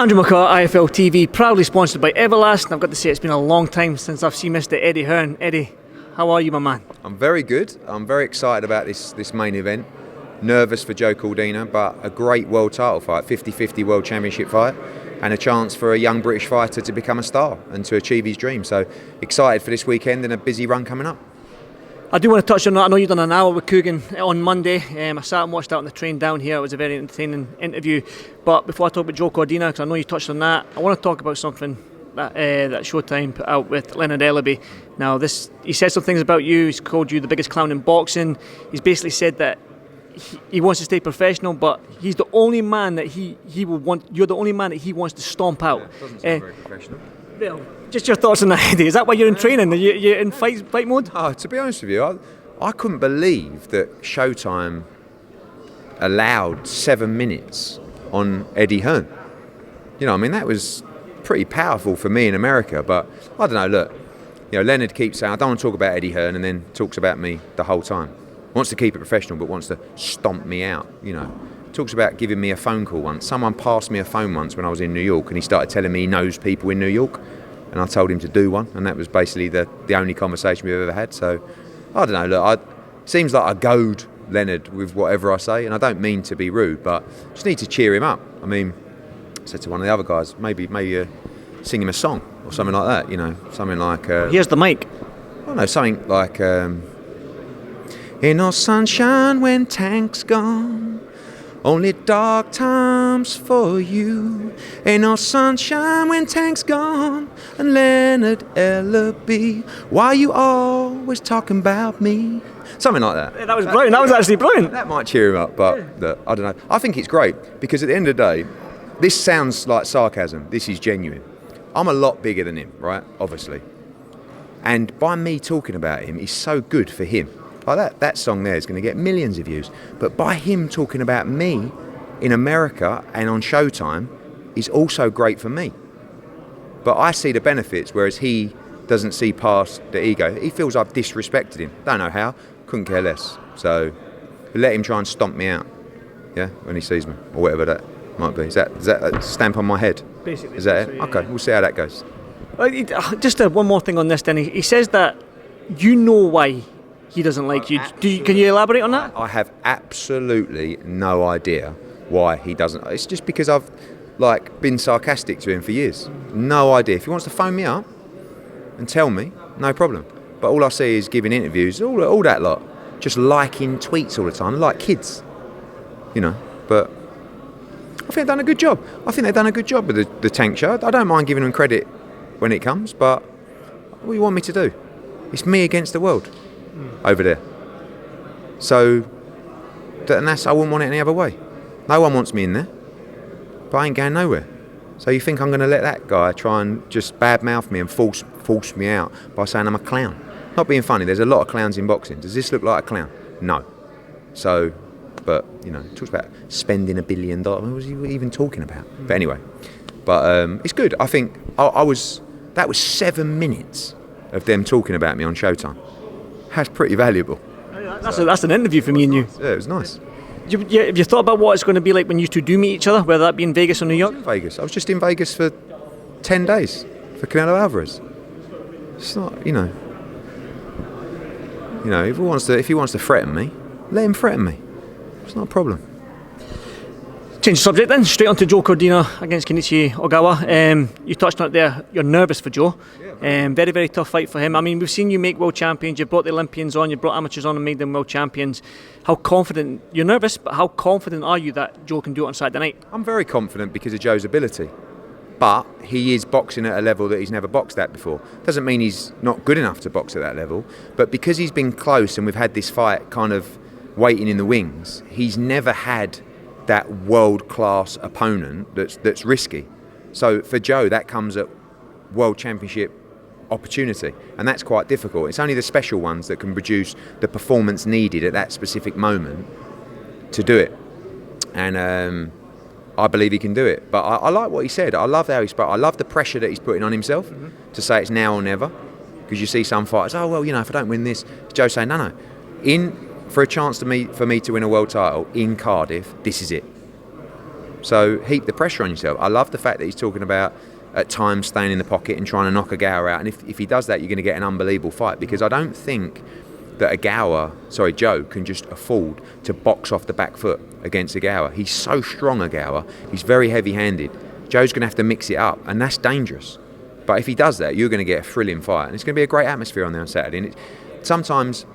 Andrew McCART, IFL TV, proudly sponsored by Everlast. I've got to say, it's been a long time since I've seen Mr. Eddie Hearn. Eddie, how are you, my man? I'm very good. I'm very excited about this main event. Nervous for Joe Cordina, but a great world title fight, 50-50 world championship fight, and a chance for a young British fighter to become a star and to achieve his dream. So excited for this weekend and a busy run coming up. I do want to touch on that. I know you've done an hour with Coogan on Monday. I sat and watched that on the train down here. It was a very entertaining interview. But before I talk about Joe Cordina, because I know you touched on that, I want to talk about something that Showtime put out with Leonard Ellerbe. Now, he said some things about you. He's called you the biggest clown in boxing. He's basically said that he wants to stay professional, but he's the only man that he would want. You're the only man that he wants to stomp out. Yeah, doesn't sound very professional. Well, just your thoughts on that, Eddie. Is that why you're in training? You're in fight mode? Oh, to be honest with you, I couldn't believe that Showtime allowed 7 minutes on Eddie Hearn. You know, I mean, that was pretty powerful for me in America. But I don't know. Look, Leonard keeps saying I don't want to talk about Eddie Hearn, and then talks about me the whole time. Wants to keep it professional, but wants to stomp me out. Talks about giving me a phone call once. Someone passed me a phone once when I was in New York, and he started telling me he knows people in New York, and I told him to do one, and that was basically the only conversation we've ever had. So I don't know. Look, seems like I goad Leonard with whatever I say, and I don't mean to be rude, but just need to cheer him up. I mean, I said to one of the other guys, maybe sing him a song or something like that. Something like. Here's the mic. I don't know, something like. Ain't no sunshine when Tank's gone, only dark times for you. Ain't no sunshine when Tank's gone, and Leonard Ellerbe, why you always talking about me? Something like that. Yeah, that was brilliant. That was actually brilliant. That might cheer him up, but I don't know. I think it's great because at the end of the day, this sounds like sarcasm. This is genuine. I'm a lot bigger than him, right? Obviously. And by me talking about him is so good for him. Like that song there is going to get millions of views. But by him talking about me in America and on Showtime is also great for me. But I see the benefits, whereas he doesn't see past the ego. He feels I've disrespected him. Don't know how. Couldn't care less. So let him try and stomp me out. Yeah, when he sees me or whatever that might be. Is that a stamp on my head? Basically. Is that it? Yeah. Okay, we'll see how that goes. Just one more thing on this. Then he says that you know why he doesn't like you. Can you elaborate on that? I have absolutely no idea why he doesn't. It's just because I've been sarcastic to him for years. No idea. If he wants to phone me up and tell me, no problem. But all I see is giving interviews, all that lot, just liking tweets all the time, like kids, But I think they've done a good job. I think they've done a good job with the Tank Show. I don't mind giving them credit when it comes, but what do you want me to do? It's me against the world. Over there. So, I wouldn't want it any other way. No one wants me in there, but I ain't going nowhere. So you think I'm going to let that guy try and just badmouth me and force me out by saying I'm a clown? Not being funny, there's a lot of clowns in boxing. Does this look like a clown? No. So, but, talks about spending $1 billion. What was he even talking about? But anyway, it's good. I think that was 7 minutes of them talking about me on Showtime. That's pretty valuable. That's an interview for me and you. Yeah, it was nice. Have you thought about what it's going to be like when you two do meet each other, whether that be in Vegas or New York? Vegas. I was just in Vegas for 10 days for Canelo Alvarez. It's not, if he wants to threaten me, let him threaten me. It's not a problem. Change the subject then, straight on to Joe Cordina against Kenichi Ogawa. You touched on it there, you're nervous for Joe. Very, very tough fight for him. I mean, we've seen you make world champions, you've brought the Olympians on, you've brought amateurs on and made them world champions. How confident, you're nervous, but how confident are you that Joe can do it on Saturday night? I'm very confident because of Joe's ability. But he is boxing at a level that he's never boxed at before. Doesn't mean he's not good enough to box at that level, but because he's been close and we've had this fight kind of waiting in the wings, he's never had that world-class opponent that's risky. So for Joe, that comes at world championship opportunity, and that's quite difficult. It's only the special ones that can produce the performance needed at that specific moment to do it. And I believe he can do it. But I like what he said. I love how he spoke. I love the pressure that he's putting on himself to say it's now or never. Because you see some fighters, if I don't win this, Joe saying, no. For a chance for me to win a world title in Cardiff, this is it. So heap the pressure on yourself. I love the fact that he's talking about at times staying in the pocket and trying to knock a Gower out. And if he does that, you're going to get an unbelievable fight, because I don't think that Joe can just afford to box off the back foot against a Gower. He's so strong, a Gower. He's very heavy-handed. Joe's going to have to mix it up, and that's dangerous. But if he does that, you're going to get a thrilling fight, and it's going to be a great atmosphere on there on Saturday. And sometimes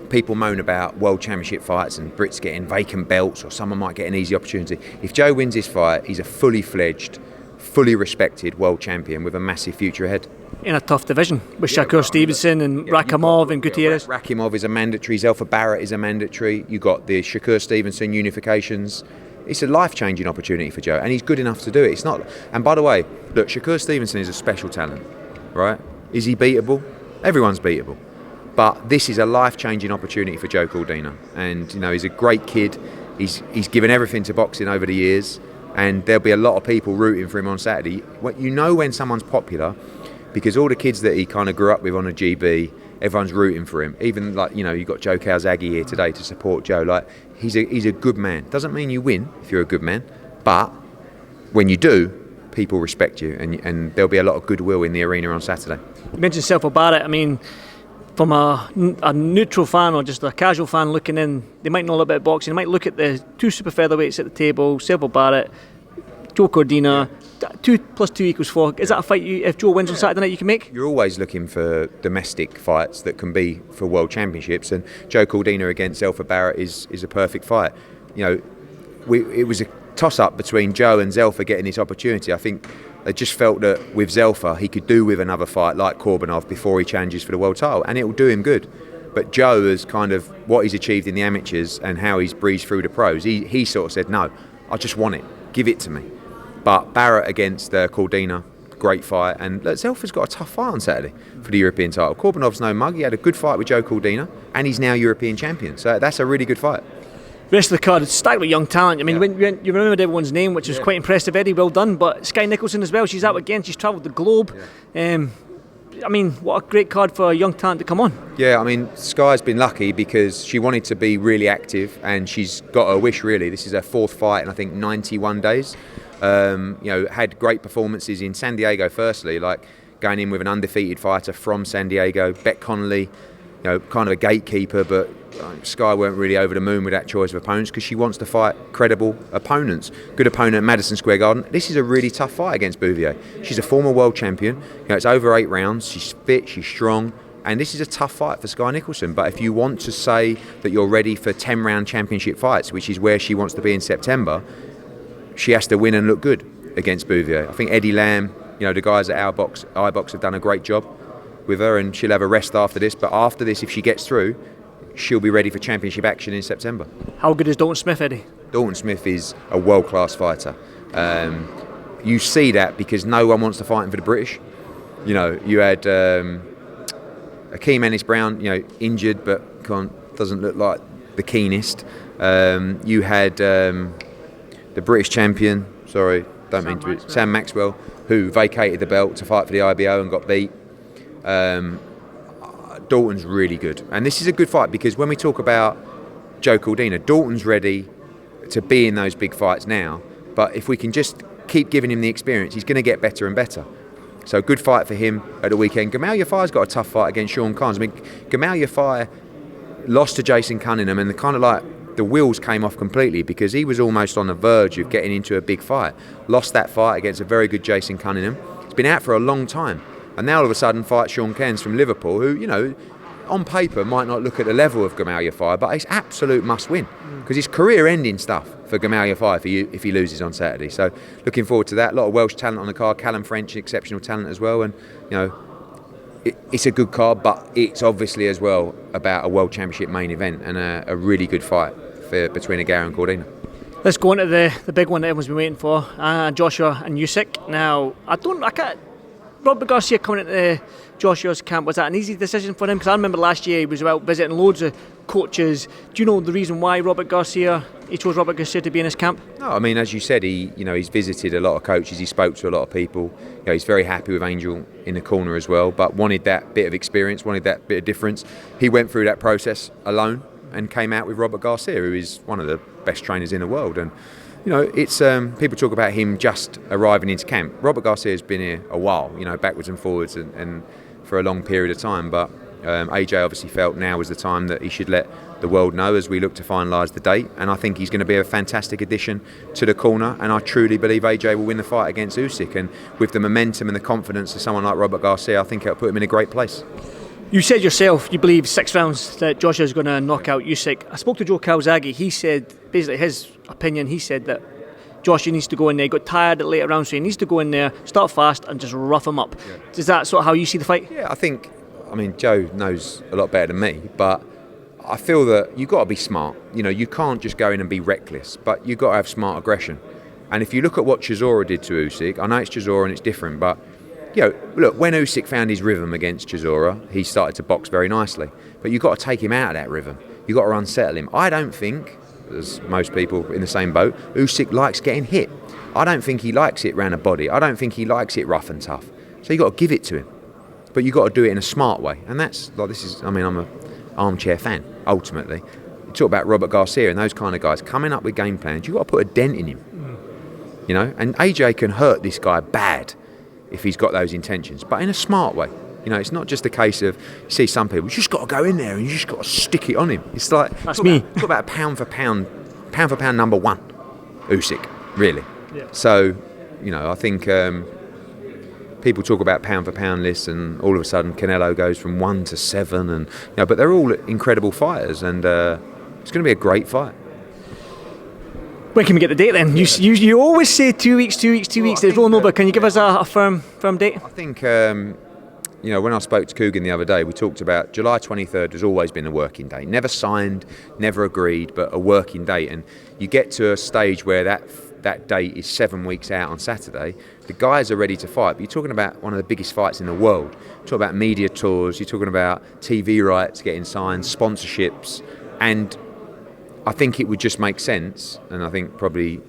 people moan about World Championship fights and Brits getting vacant belts, or someone might get an easy opportunity. If Joe wins this fight, he's a fully fledged, fully respected world champion with a massive future ahead. In a tough division with Shakur Stevenson and Rakhimov and Gutierrez. Rakhimov is a mandatory, Zelfa Barrett is a mandatory. You got the Shakur Stevenson unifications. It's a life-changing opportunity for Joe, and he's good enough to do it. It's not. And by the way, look, Shakur Stevenson is a special talent, right? Is he beatable? Everyone's beatable. But this is a life-changing opportunity for Joe Cordina, and he's a great kid. He's given everything to boxing over the years, and there'll be a lot of people rooting for him on Saturday. When someone's popular, because all the kids that he kind of grew up with on a GB, everyone's rooting for him. Even you've got Joe Calzaghe here today to support Joe. Like, he's a good man. Doesn't mean you win if you're a good man, but when you do, people respect you, and there'll be a lot of goodwill in the arena on Saturday. You mentioned Zelfa Barrett. I mean, from a neutral fan or just a casual fan looking in, they might know a little bit of boxing. They might look at the two super featherweights at the table, Zelfa Barrett, Joe Cordina. 2 + 2 = 4. Is that a fight if Joe wins on Saturday night you can make? You're always looking for domestic fights that can be for world championships, and Joe Cordina against Zelfa Barrett is a perfect fight. It was a toss-up between Joe and Zelfa getting this opportunity. I think they just felt that with Zelfa he could do with another fight like Korbanov before he challenges for the world title, and it will do him good. But Joe has kind of what he's achieved in the amateurs and how he's breezed through the pros. He sort of said, no, I just want it. Give it to me. But Barrett against Cordina, great fight. And Zelfa's got a tough fight on Saturday for the European title. Korbanov's no mug. He had a good fight with Joe Cordina, and he's now European champion. So that's a really good fight. The rest of the card is stacked with young talent. I mean, when you remembered everyone's name, which was quite impressive. Eddie, well done. But Sky Nicholson as well. She's out again. She's travelled the globe. I mean, what a great card for a young talent to come on. Yeah, I mean, Sky's been lucky because she wanted to be really active, and she's got her wish, really. This is her 4th fight in, I think, 91 days. Had great performances in San Diego, firstly, like going in with an undefeated fighter from San Diego. Beck Connolly, kind of a gatekeeper, but Sky weren't really over the moon with that choice of opponents because she wants to fight credible opponents. Good opponent at Madison Square Garden. This is a really tough fight against Bouvier. She's a former world champion. It's over 8 rounds. She's fit, she's strong, and this is a tough fight for Sky Nicholson. But if you want to say that you're ready for 10-round championship fights, which is where she wants to be in September, she has to win and look good against Bouvier. I think Eddie Lamb, the guys at iBox have done a great job with her, and she'll have a rest after this. But after this, if she gets through, she'll be ready for championship action in September. How good is Dalton Smith, Eddie? Dalton Smith is a world-class fighter. You see that because no one wants to fight him for the British. You had Akeem Ennis-Brown, injured but doesn't look like the keenest. You had the British champion, Sam Maxwell, who vacated the belt to fight for the IBO and got beat. Dalton's really good, and this is a good fight because when we talk about Joe Cordina, Dalton's ready to be in those big fights now, but if we can just keep giving him the experience, he's going to get better and better. So good fight for him at the weekend. Gamal Yafai's got a tough fight against Sean Carnes. I mean, Gamal Yafai lost to Jason Cunningham, and the wheels came off completely because he was almost on the verge of getting into a big fight. Lost that fight against a very good Jason Cunningham. He's been out for a long time. And now all of a sudden fights Sean Cairns from Liverpool, who, on paper might not look at the level of Gamal Yafai, but it's absolute must win because it's career-ending stuff for Gamal Yafai if he loses on Saturday. So looking forward to that. A lot of Welsh talent on the card. Callum French, exceptional talent as well. And, it's a good card, but it's obviously as well about a World Championship main event and a really good fight between Gower and Cordina. Let's go on to the big one that everyone's been waiting for, Joshua and Usyk. Now, I can't. Robert Garcia coming into Joshua's camp, was that an easy decision for him? Because I remember last year he was out visiting loads of coaches. Do you know the reason why he chose Robert Garcia to be in his camp? No, I mean, as you said, he's visited a lot of coaches, he spoke to a lot of people. He's very happy with Angel in the corner as well, but wanted that bit of experience, wanted that bit of difference. He went through that process alone and came out with Robert Garcia, who is one of the best trainers in the world. And you know, it's people talk about him just arriving into camp. Robert Garcia has been here a while, you know, backwards and forwards and for a long period of time. But AJ obviously felt now was the time that he should let the world know as we look to finalise the date. And I think he's going to be a fantastic addition to the corner. And I truly believe AJ will win the fight against Usyk. And with the momentum and the confidence of someone like Robert Garcia, I think it'll put him in a great place. You said yourself you believe 6 rounds that Joshua is going to knock out Usyk. I spoke to Joe Calzaghe. He said, basically his opinion, he said that Joshua needs to go in there. He got tired at later rounds, so he needs to go in there, start fast and just rough him up. Yeah. Is that sort of how you see the fight? Yeah, I mean, Joe knows a lot better than me, but I feel that you've got to be smart. You know, you can't just go in and be reckless, but you've got to have smart aggression. And if you look at what Chisora did to Usyk, I know it's Chisora and it's different, but you know, look, when Usyk found his rhythm against Chisora, he started to box very nicely. But you've got to take him out of that rhythm. You've got to unsettle him. I don't think, as most people in the same boat, Usyk likes getting hit. I don't think he likes it round a body. I don't think he likes it rough and tough. So you've got to give it to him. But you've got to do it in a smart way. And that's, like, I'm an armchair fan, ultimately. You talk about Robert Garcia and those kind of guys coming up with game plans. You've got to put a dent in him. You know, and AJ can hurt this guy bad if he's got those intentions, but in a smart way. You know, it's not just a case of, you see some people, you just got to go in there and you just got to stick it on him. It's like, that's me. Talk about pound for pound number one, Usyk, really. Yeah. So, you know, I think people talk about pound for pound lists and all of a sudden Canelo goes from 1 to 7 and, you know, but they're all incredible fighters and it's going to be a great fight. When can we get the date then? You always say 2 weeks. There's rolling over. Can you give us a firm date? I think, you know, when I spoke to Coogan the other day, we talked about July 23rd has always been a working day. Never signed, never agreed, but a working date. And you get to a stage where that date is 7 weeks out on Saturday. The guys are ready to fight. But you're talking about one of the biggest fights in the world. You're talking about media tours. You're talking about TV rights getting signed, sponsorships, and I think it would just make sense, and I think probably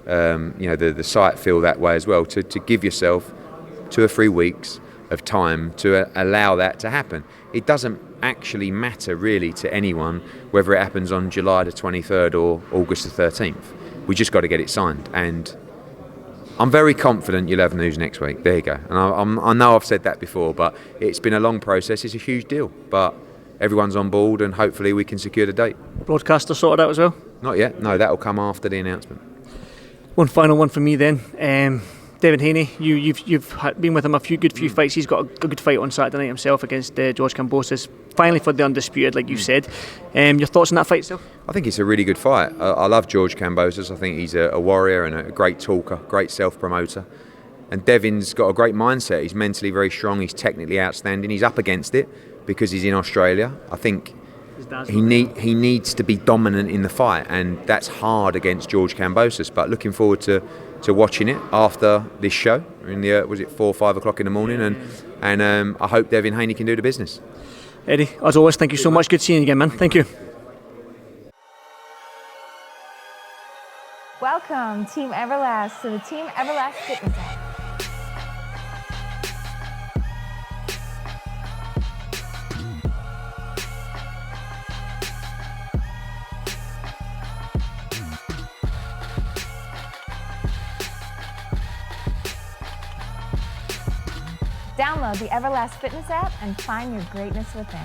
you know, the site feel that way as well, to give yourself 2 or 3 weeks of time to allow that to happen. It doesn't actually matter really to anyone whether it happens on July the 23rd or August the 13th. We just got to get it signed, and I'm very confident you'll have news next week. There you go. And I know I've said that before, but it's been a long process. It's a huge deal, but everyone's on board and hopefully we can secure the date. Broadcaster sorted out as well? Not yet. No, that'll come after the announcement. One final one from me then. Devin Haney, you've been with him a few fights. He's got a good fight on Saturday night himself against George Kambosos. Finally for the undisputed, like you said. Your thoughts on that fight still? I think it's a really good fight. I love George Kambosos. I think he's a warrior and a great talker, great self-promoter. And Devin's got a great mindset. He's mentally very strong. He's technically outstanding. He's up against it because he's in Australia. I think he needs to be dominant in the fight, and that's hard against George Kambosos. But looking forward to watching it after this show in the was it 4 or 5 o'clock in the morning, and I hope Devin Haney can do the business. Eddie, as always, thank you so much. Good seeing you again, man. Thank you. Welcome, Team Everlast, to the Team Everlast Fitness app. Download the Everlast Fitness app and find your greatness within.